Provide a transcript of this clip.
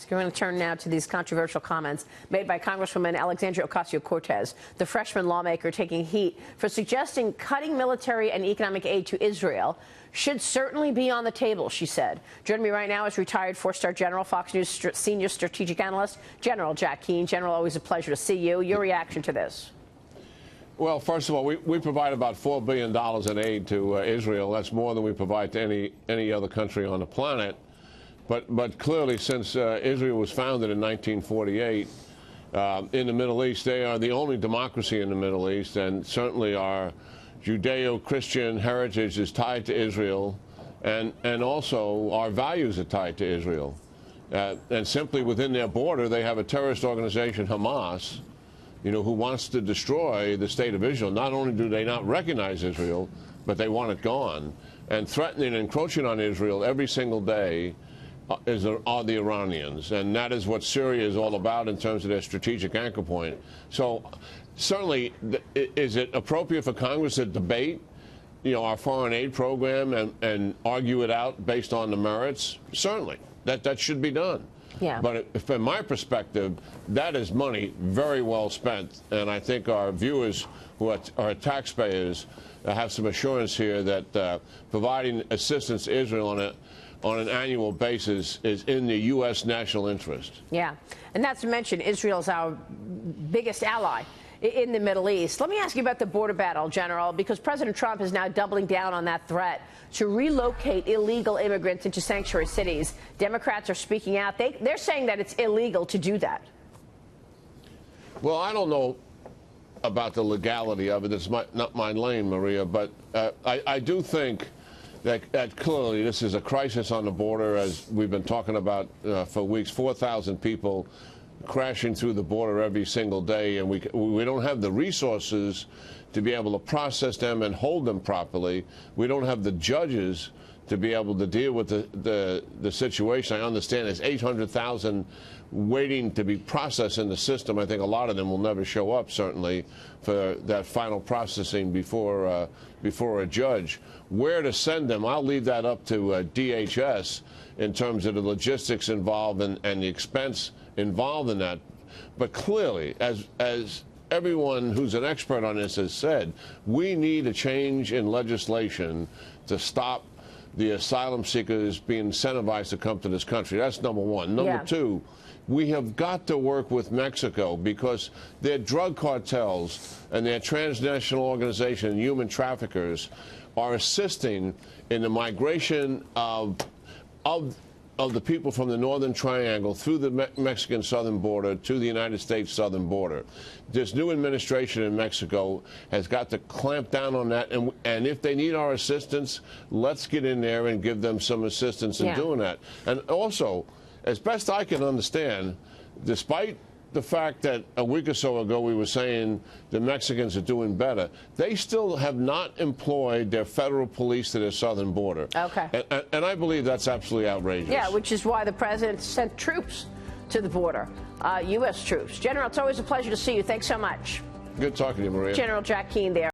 We're going to turn now to these controversial comments made by Congresswoman Alexandria Ocasio-Cortez, the freshman lawmaker taking heat for suggesting cutting military and economic aid to Israel should certainly be on the table, she said. Joining me right now is retired four-star General, Fox News senior strategic analyst, General Jack Keane. General, always a pleasure to see you. Your reaction to this? Well, first of all, we provide about $4 billion in aid to Israel. That's more than we provide to any other country on the planet. But clearly, since Israel was founded in 1948, in the Middle East, they are the only democracy in the Middle East, and certainly our Judeo-Christian heritage is tied to Israel, and also our values are tied to Israel. And simply within their border, they have a terrorist organization, Hamas, who wants to destroy the state of Israel. Not only do they not recognize Israel, but they want it gone. And threatening and encroaching on Israel every single day are the Iranians. And that is what Syria is all about in terms of their strategic anchor point. So certainly, is it appropriate for Congress to debate our foreign aid program and argue it out based on the merits? Certainly. That should be done. Yeah. But from my perspective, that is money very well spent. And I think our viewers, who are taxpayers, have some assurance here that providing assistance to Israel on an annual basis is in the U.S. national interest. Yeah. And not to mention, Israel's our biggest ally in the Middle East. Let me ask you about the border battle, General, because President Trump is now doubling down on that threat to relocate illegal immigrants into sanctuary cities. Democrats are speaking out. They're saying that it's illegal to do that. Well, I don't know about the legality of it. It's not my lane, Maria, but I do think that clearly this is a crisis on the border, as we've been talking about for weeks. 4,000 people crashing through the border every single day, and we don't have the resources to be able to process them and hold them properly. We don't have the judges to be able to deal with the situation. I understand there's 800,000 waiting to be processed in the system. I think a lot of them will never show up, certainly, for that final processing before a judge. Where to send them, I'll leave that up to DHS in terms of the logistics involved and the expense involved in that. But clearly, as everyone who's an expert on this has said, we need a change in legislation to stop the asylum seekers being incentivized to come to this country. That's number one. Number two, we have got to work with Mexico, because their drug cartels and their transnational organization and human traffickers are assisting in the migration of the people from the Northern Triangle through the Mexican southern border to the United States southern border. This new administration in Mexico has got to clamp down on that, and if they need our assistance, let's get in there and give them some assistance in doing that. And also, as best I can understand, despite the fact that a week or so ago we were saying the Mexicans are doing better, they still have not employed their federal police to their southern border. Okay. And I believe that's absolutely outrageous. Yeah, which is why the president sent troops to the border, U.S. troops. General, it's always a pleasure to see you. Thanks so much. Good talking to you, Maria. General Jack Keane there.